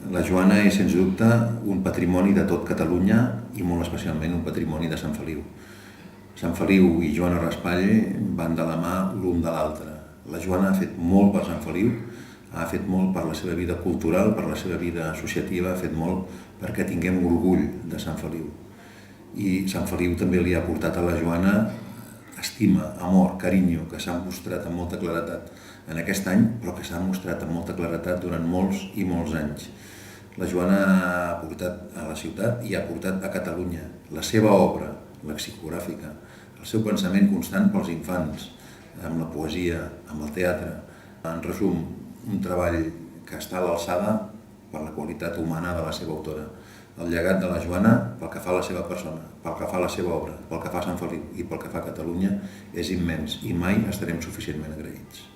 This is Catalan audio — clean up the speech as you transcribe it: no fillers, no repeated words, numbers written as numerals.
La Joana és, sens dubte, un patrimoni de tot Catalunya i molt especialment un patrimoni de Sant Feliu. Sant Feliu i Joana Raspall van de la mà l'un de l'altre. La Joana ha fet molt per Sant Feliu, ha fet molt per la seva vida cultural, per la seva vida associativa, ha fet molt perquè tinguem orgull de Sant Feliu. I Sant Feliu també li ha portat a la Joana estima, amor, carinyo, que s'han mostrat amb molta claretat en aquest any, però que s'han mostrat amb molta claretat durant molts i molts anys. La Joana ha portat a la ciutat i ha portat a Catalunya la seva obra lexicogràfica, el seu pensament constant pels infants, amb la poesia, amb el teatre. En resum, un treball que està a l'alçada per la qualitat humana de la seva autora. El llegat de la Joana, pel que fa a la seva persona, pel que fa a la seva obra, pel que fa a Sant Feliu i pel que fa a Catalunya, és immens i mai estarem suficientment agraïts.